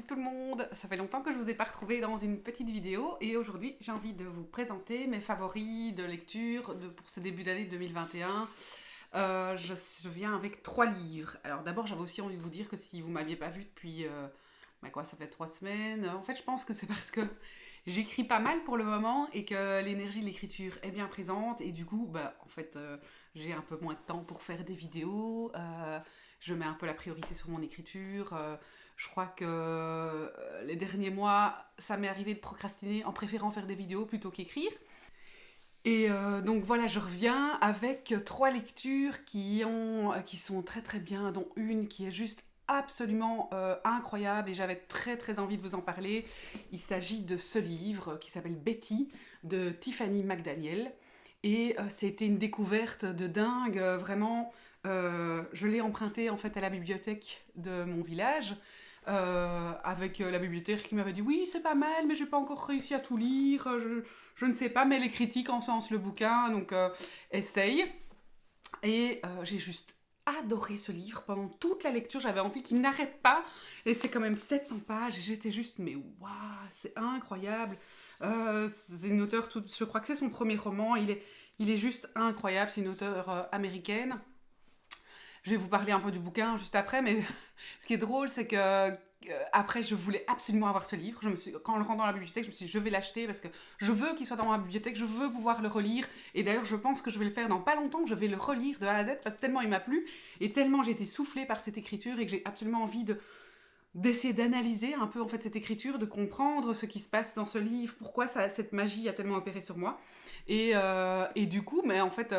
salut tout le monde. Ça fait longtemps que je vous ai pas retrouvé dans une petite vidéo et aujourd'hui j'ai envie de vous présenter mes favoris de lecture pour ce début d'année 2021. Je viens avec 3 livres. Alors d'abord j'avais aussi envie de vous dire que si vous m'aviez pas vu depuis ça fait 3 semaines. En fait je pense que c'est parce que j'écris pas mal pour le moment et que l'énergie de l'écriture est bien présente et du coup j'ai un peu moins de temps pour faire des vidéos. Je mets un peu la priorité sur mon écriture. Je crois que les derniers mois, ça m'est arrivé de procrastiner en préférant faire des vidéos plutôt qu'écrire. Et donc voilà, je reviens avec 3 lectures qui sont très très bien, dont une qui est juste absolument incroyable et j'avais très très envie de vous en parler. Il s'agit de ce livre qui s'appelle Betty de Tiffany McDaniel. Et c'était une découverte de dingue, vraiment. Je l'ai emprunté en fait à la bibliothèque de mon village, avec la bibliothécaire qui m'avait dit oui c'est pas mal mais j'ai pas encore réussi à tout lire, je ne sais pas mais les critiques encensent le bouquin donc essaye. Et j'ai juste adoré ce livre pendant toute la lecture, j'avais envie qu'il n'arrête pas et c'est quand même 700 pages et j'étais juste mais waouh c'est incroyable. C'est une auteure, je crois que c'est son premier roman, il est juste incroyable, c'est une auteure américaine. Je vais vous parler un peu du bouquin juste après, mais ce qui est drôle, c'est que après, je voulais absolument avoir ce livre. Quand on le rend dans la bibliothèque, je me suis dit, je vais l'acheter parce que je veux qu'il soit dans ma bibliothèque, je veux pouvoir le relire. Et d'ailleurs, je pense que je vais le faire dans pas longtemps, je vais le relire de A à Z parce que tellement il m'a plu et tellement j'ai été soufflée par cette écriture et que j'ai absolument envie d'essayer d'analyser un peu en fait cette écriture, de comprendre ce qui se passe dans ce livre, pourquoi cette magie a tellement opéré sur moi. Et du coup, mais en fait,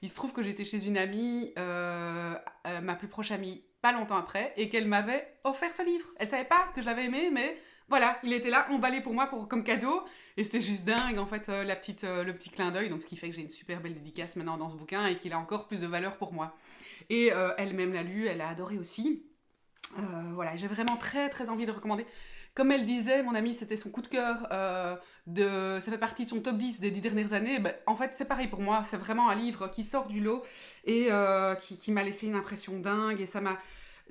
il se trouve que j'étais chez une amie, ma plus proche amie, pas longtemps après, et qu'elle m'avait offert ce livre. Elle savait pas que je l'avais aimé, mais voilà, il était là, emballé pour moi comme cadeau, et c'était juste dingue en fait le petit clin d'œil, donc ce qui fait que j'ai une super belle dédicace maintenant dans ce bouquin et qu'il a encore plus de valeur pour moi. Et elle-même l'a lu, elle a adoré aussi. Voilà, j'ai vraiment très très envie de le recommander. Comme elle disait, mon amie, c'était son coup de cœur, ça fait partie de son top 10 des 10 dernières années. Ben, en fait, c'est pareil pour moi, c'est vraiment un livre qui sort du lot et qui m'a laissé une impression dingue. Et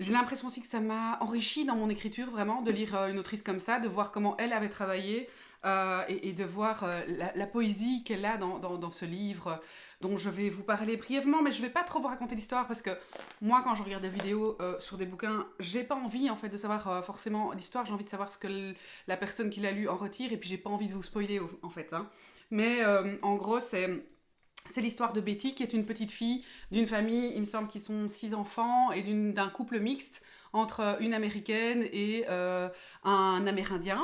j'ai l'impression aussi que ça m'a enrichi dans mon écriture, vraiment, de lire une autrice comme ça, de voir comment elle avait travaillé et de voir la poésie qu'elle a dans ce livre, dont je vais vous parler brièvement, mais je vais pas trop vous raconter l'histoire parce que moi, quand je regarde des vidéos sur des bouquins, j'ai pas envie en fait de savoir forcément l'histoire, j'ai envie de savoir ce que la personne qui l'a lu en retire et puis j'ai pas envie de vous spoiler en fait. Hein. Mais en gros, c'est l'histoire de Betty, qui est une petite fille d'une famille, il me semble qu'ils sont 6 enfants, et d'un couple mixte entre une américaine et un amérindien.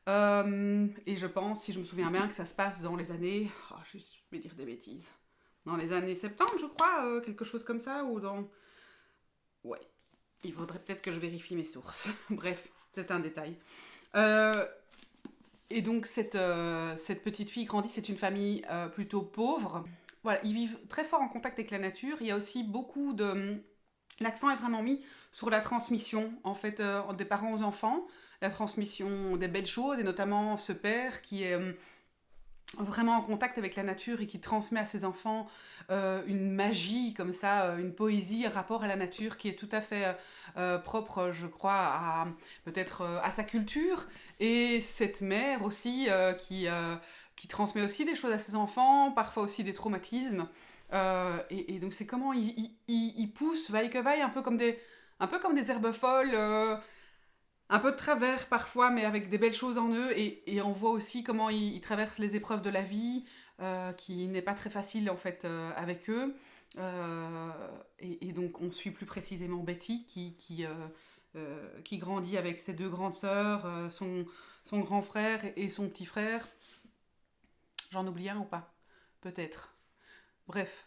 Et je pense, si je me souviens bien, que ça se passe dans les années. Oh, je vais dire des bêtises. Dans les années 70, je crois, quelque chose comme ça, ou dans. Ouais, il faudrait peut-être que je vérifie mes sources. Bref, c'est un détail. Euh, et donc, cette petite fille grandit, c'est une famille plutôt pauvre. Voilà, ils vivent très fort en contact avec la nature. Il y a aussi beaucoup de. L'accent est vraiment mis sur la transmission, en fait, des parents aux enfants, la transmission des belles choses, et notamment ce père qui est vraiment en contact avec la nature et qui transmet à ses enfants une magie comme ça, une poésie, un rapport à la nature qui est tout à fait propre, je crois, peut-être à sa culture. Et cette mère aussi qui transmet aussi des choses à ses enfants, parfois aussi des traumatismes. Et donc c'est comment il pousse, vaille que vaille, un peu comme des herbes folles, un peu de travers parfois, mais avec des belles choses en eux. Et on voit aussi comment ils traversent les épreuves de la vie, qui n'est pas très facile en fait avec eux. Et donc on suit plus précisément Betty qui grandit avec ses 2 grandes sœurs, son grand frère et son petit frère. J'en oublie un ou pas? Peut-être. Bref.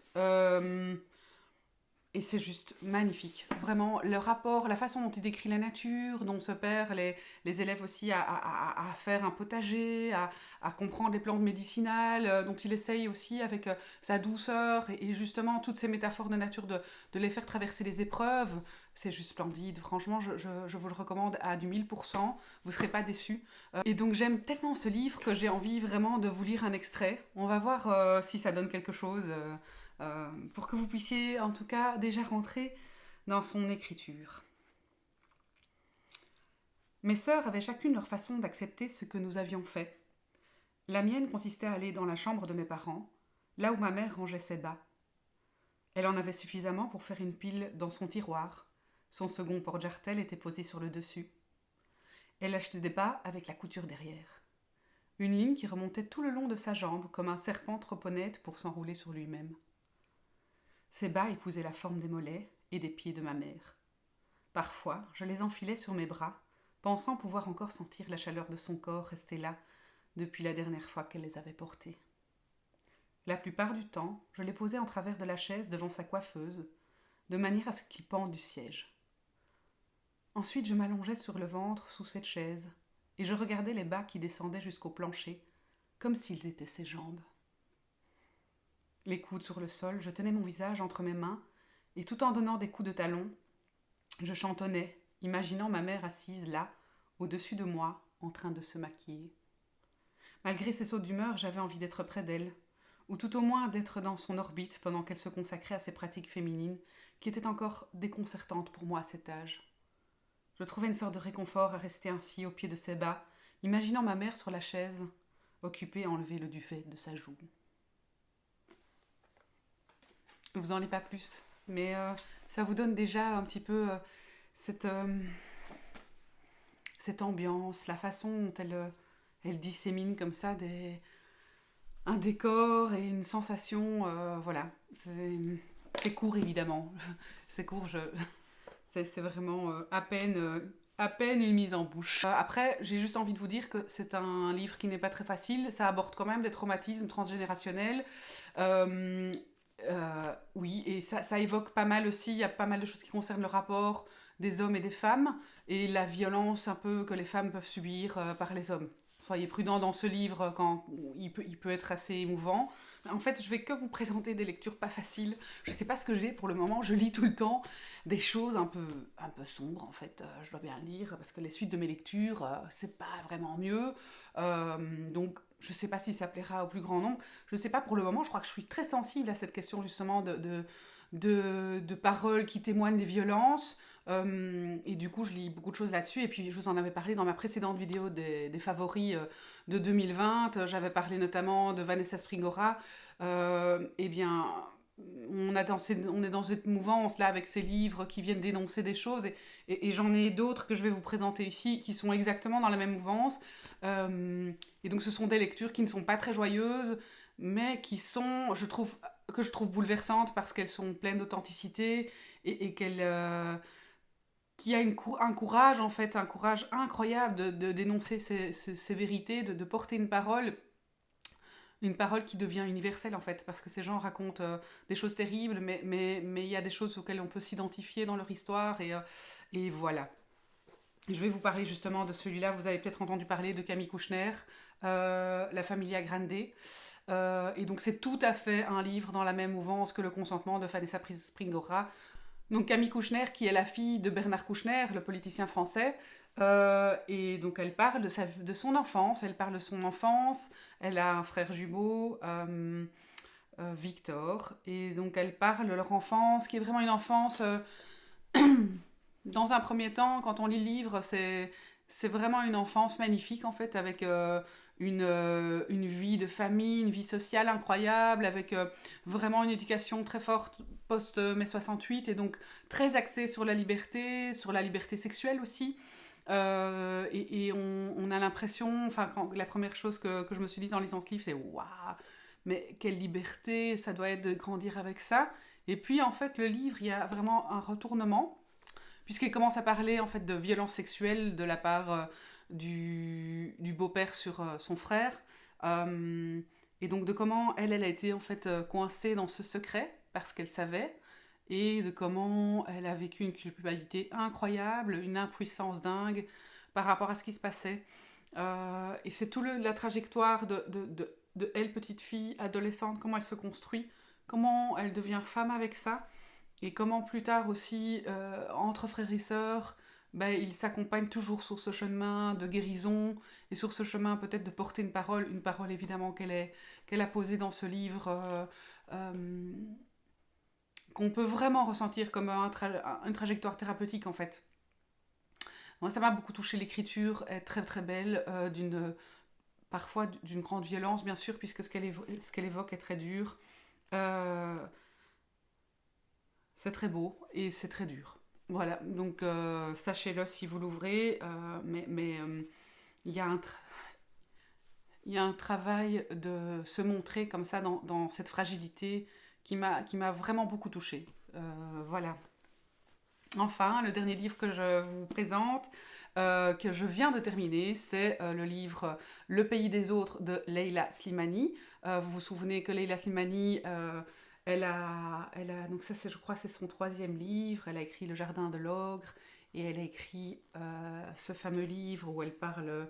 Et c'est juste magnifique. Vraiment, le rapport, la façon dont il décrit la nature, dont se perd les élèves aussi à faire un potager, à comprendre les plantes médicinales, dont il essaye aussi avec sa douceur et justement toutes ces métaphores de nature de les faire traverser les épreuves. C'est juste splendide. Franchement, je vous le recommande à du 1000%. Vous ne serez pas déçus. Et donc, j'aime tellement ce livre que j'ai envie vraiment de vous lire un extrait. On va voir si ça donne quelque chose. Pour que vous puissiez en tout cas déjà rentrer dans son écriture. Mes sœurs avaient chacune leur façon d'accepter ce que nous avions fait. La mienne consistait à aller dans la chambre de mes parents, là où ma mère rangeait ses bas. Elle en avait suffisamment pour faire une pile dans son tiroir. Son second porte-jartel était posé sur le dessus. Elle achetait des bas avec la couture derrière. Une ligne qui remontait tout le long de sa jambe comme un serpent trop honnête pour s'enrouler sur lui-même. Ces bas épousaient la forme des mollets et des pieds de ma mère. Parfois, je les enfilais sur mes bras, pensant pouvoir encore sentir la chaleur de son corps restée là depuis la dernière fois qu'elle les avait portés. La plupart du temps, je les posais en travers de la chaise devant sa coiffeuse, de manière à ce qu'ils pendent du siège. Ensuite, je m'allongeais sur le ventre sous cette chaise, et je regardais les bas qui descendaient jusqu'au plancher, comme s'ils étaient ses jambes. Les coudes sur le sol, je tenais mon visage entre mes mains, et tout en donnant des coups de talon, je chantonnais, imaginant ma mère assise là, au-dessus de moi, en train de se maquiller. Malgré ses sauts d'humeur, j'avais envie d'être près d'elle, ou tout au moins d'être dans son orbite pendant qu'elle se consacrait à ses pratiques féminines, qui étaient encore déconcertantes pour moi à cet âge. Je trouvais une sorte de réconfort à rester ainsi au pied de ses bas, imaginant ma mère sur la chaise, occupée à enlever le duvet de sa joue. Je vous en lis pas plus, mais ça vous donne déjà un petit peu cette ambiance, la façon dont elle dissémine comme ça un décor et une sensation, voilà. C'est court évidemment, c'est court, c'est vraiment à peine une mise en bouche. Après, j'ai juste envie de vous dire que c'est un livre qui n'est pas très facile, ça aborde quand même des traumatismes transgénérationnels. Oui, et ça évoque pas mal aussi, il y a pas mal de choses qui concernent le rapport des hommes et des femmes, et la violence un peu que les femmes peuvent subir par les hommes. Soyez prudents dans ce livre quand il peut être assez émouvant. En fait, je vais que vous présenter des lectures pas faciles. Je sais pas ce que j'ai pour le moment, je lis tout le temps des choses un peu sombres en fait, je dois bien le dire, parce que les suites de mes lectures, c'est pas vraiment mieux. Donc je sais pas si ça plaira au plus grand nombre. Je sais pas pour le moment, je crois que je suis très sensible à cette question justement de paroles qui témoignent des violences. Et du coup, je lis beaucoup de choses là-dessus. Et puis, je vous en avais parlé dans ma précédente vidéo des favoris de 2020. J'avais parlé notamment de Vanessa Springora. Eh bien, on est dans cette mouvance là avec ces livres qui viennent dénoncer des choses. Et j'en ai d'autres que je vais vous présenter ici qui sont exactement dans la même mouvance. Et donc, ce sont des lectures qui ne sont pas très joyeuses, mais qui sont, que je trouve bouleversantes parce qu'elles sont pleines d'authenticité et qu'il y a un courage en fait, un courage incroyable de dénoncer ces vérités, de porter une parole qui devient universelle en fait, parce que ces gens racontent des choses terribles, mais il y a des choses auxquelles on peut s'identifier dans leur histoire, et voilà. Je vais vous parler justement de celui-là, vous avez peut-être entendu parler de Camille Kouchner, La Familia Grande. Et donc c'est tout à fait un livre dans la même mouvance que Le consentement de Vanessa Springora. Donc Camille Kouchner, qui est la fille de Bernard Kouchner, le politicien français, et donc elle parle de son enfance, elle a un frère jumeau, Victor, et donc elle parle de leur enfance, qui est vraiment une enfance, dans un premier temps, quand on lit le livre, c'est vraiment une enfance magnifique en fait, avec une vie de famille, une vie sociale incroyable, avec vraiment une éducation très forte post-mai 68, et donc très axée sur la liberté sexuelle aussi. Et on a l'impression, enfin, la première chose que je me suis dit en lisant ce livre, c'est waouh, mais quelle liberté ça doit être de grandir avec ça. Et puis en fait, le livre, il y a vraiment un retournement, puisqu'il commence à parler en fait de violence sexuelle de la part du beau-père sur son frère, et donc de comment elle a été en fait coincée dans ce secret parce qu'elle savait, et de comment elle a vécu une culpabilité incroyable, une impuissance dingue par rapport à ce qui se passait. Et c'est tout la trajectoire de elle, petite fille, adolescente, comment elle se construit, comment elle devient femme avec ça, et comment plus tard aussi, entre frères et sœurs, ben, ils s'accompagnent toujours sur ce chemin de guérison, et sur ce chemin peut-être de porter une parole évidemment qu'elle a posée dans ce livre, qu'on peut vraiment ressentir comme une trajectoire thérapeutique en fait. Moi, ça m'a beaucoup touché. L'écriture est très très belle, parfois d'une grande violence, bien sûr, puisque ce qu'elle évoque est très dur. Euh, c'est très beau et c'est très dur. Voilà, donc sachez-le si vous l'ouvrez, mais il y a il y a un travail de se montrer comme ça dans cette fragilité qui m'a vraiment beaucoup touchée. Voilà. Enfin, le dernier livre que je vous présente, que je viens de terminer, c'est le livre Le pays des autres de Leila Slimani. Vous vous souvenez que Leila Slimani, donc ça, je crois, c'est son troisième livre. Elle a écrit Le Jardin de l'ogre et elle a écrit ce fameux livre où elle parle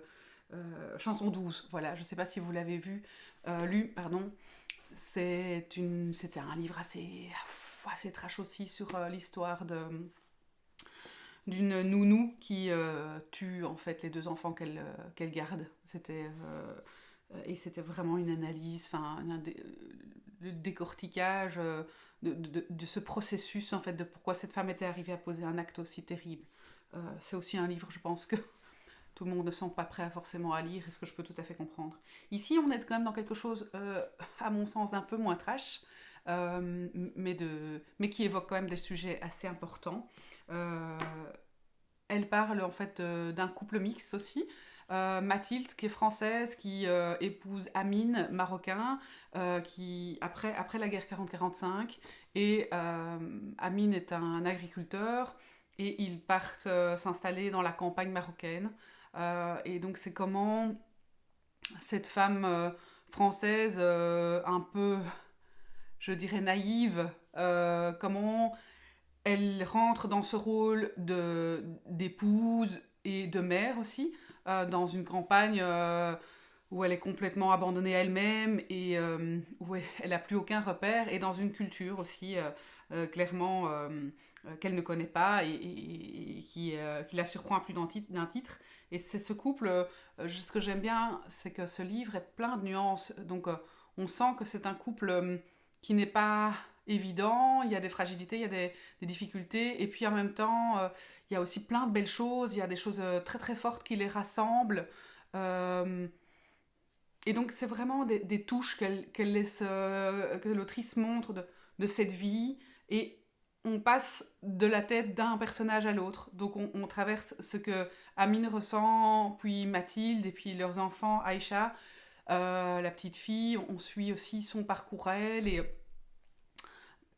Chanson 12. Voilà, je ne sais pas si vous l'avez lu, pardon. C'était un livre assez trash aussi sur l'histoire d'une nounou qui tue en fait les deux enfants qu'elle garde. Et c'était vraiment une analyse, le décortiquage de ce processus en fait, de pourquoi cette femme était arrivée à poser un acte aussi terrible. C'est aussi un livre, je pense que tout le monde ne sent pas prêt forcément à lire, et ce que je peux tout à fait comprendre. Ici, on est quand même dans quelque chose, à mon sens, un peu moins trash, mais qui évoque quand même des sujets assez importants. Euh, Elle parle en fait d'un couple mixte aussi. Mathilde, qui est française, qui épouse Amine, marocain, après la guerre 40-45. Et Amine est un agriculteur et ils partent s'installer dans la campagne marocaine. Et donc c'est comment cette femme française, un peu, je dirais, naïve, comment elle rentre dans ce rôle d'épouse et de mère aussi, dans une campagne où elle est complètement abandonnée à elle-même et où elle n'a plus aucun repère, et dans une culture aussi clairement qu'elle ne connaît pas et qui la surprend à plus d'un titre. Et c'est ce couple, ce que j'aime bien, c'est que ce livre est plein de nuances. Donc on sent que c'est un couple qui n'est pas évident, il y a des fragilités, il y a des difficultés, et puis en même temps, il y a aussi plein de belles choses, il y a des choses très très fortes qui les rassemblent. Euh, et donc c'est vraiment des touches qu'elle laisse, que l'autrice montre de cette vie, et on passe de la tête d'un personnage à l'autre. Donc on traverse ce que Amine ressent, puis Mathilde, et puis leurs enfants, Aïcha, la petite fille, on suit aussi son parcours à elle,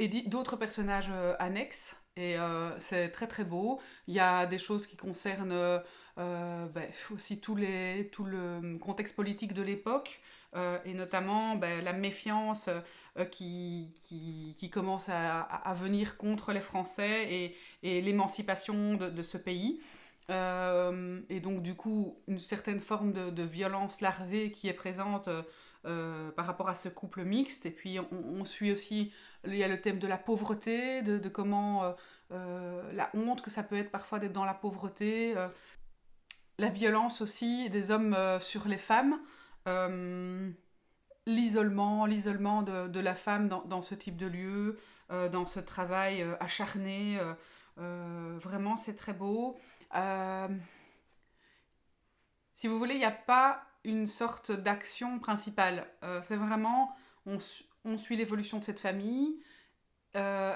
et d'autres personnages annexes. Et c'est très très beau. Il y a des choses qui concernent aussi tout le contexte politique de l'époque, et notamment la méfiance qui commence à venir contre les Français, et l'émancipation de ce pays. Et donc du coup une certaine forme de violence larvée qui est présente par rapport à ce couple mixte. Et puis on suit aussi, il y a le thème de la pauvreté, de comment la honte que ça peut être parfois d'être dans la pauvreté, la violence aussi des hommes sur les femmes, euh, l'isolement de la femme dans ce type de lieu, dans ce travail acharné. Vraiment, c'est très beau. Euh, Si vous voulez, il n'y a pas une sorte d'action principale. C'est vraiment, on suit l'évolution de cette famille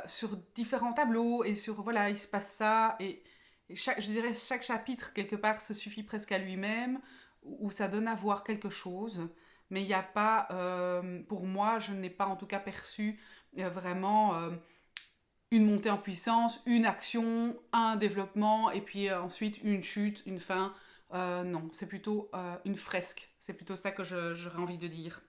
sur différents tableaux, et voilà, il se passe ça, et je dirais chaque chapitre, quelque part, se suffit presque à lui-même, où ça donne à voir quelque chose. Mais il n'y a pas, pour moi, je n'ai pas en tout cas perçu vraiment une montée en puissance, une action, un développement, et puis ensuite une chute, une fin. Non, c'est plutôt une fresque. C'est plutôt ça que j'aurais envie de dire.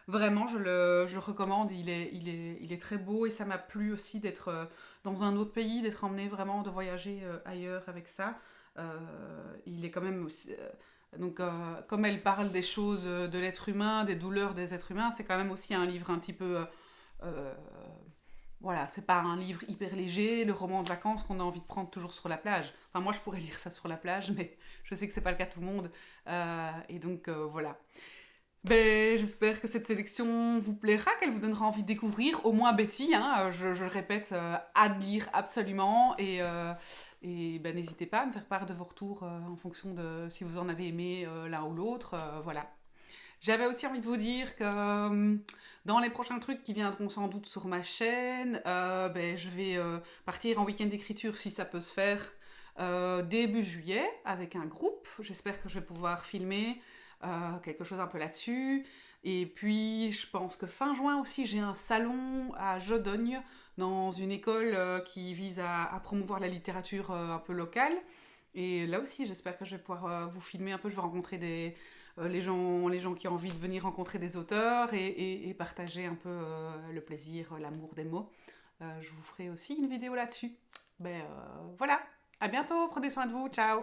Vraiment, je le recommande. Il est très beau, et ça m'a plu aussi d'être dans un autre pays, d'être emmené vraiment, de voyager ailleurs avec ça. Il est quand même aussi, donc, comme elle parle des choses de l'être humain, des douleurs des êtres humains, c'est quand même aussi un livre un petit peu euh, voilà, c'est pas un livre hyper léger, le roman de vacances qu'on a envie de prendre toujours sur la plage. Enfin, moi, je pourrais lire ça sur la plage, mais je sais que c'est pas le cas de tout le monde. Et donc, voilà. Ben, j'espère que cette sélection vous plaira, qu'elle vous donnera envie de découvrir, au moins Betty, hein, je le répète, à lire absolument, et ben, n'hésitez pas à me faire part de vos retours en fonction de si vous en avez aimé l'un ou l'autre, voilà. J'avais aussi envie de vous dire que dans les prochains trucs qui viendront sans doute sur ma chaîne, ben, je vais partir en week-end d'écriture si ça peut se faire début juillet avec un groupe. J'espère que je vais pouvoir filmer quelque chose un peu là-dessus. Et puis je pense que fin juin aussi j'ai un salon à Jodogne dans une école qui vise à promouvoir la littérature un peu locale. Et là aussi, j'espère que je vais pouvoir vous filmer un peu. Je vais rencontrer les gens qui ont envie de venir rencontrer des auteurs et partager un peu le plaisir, l'amour des mots. Je vous ferai aussi une vidéo là-dessus. Ben voilà, à bientôt, prenez soin de vous, ciao!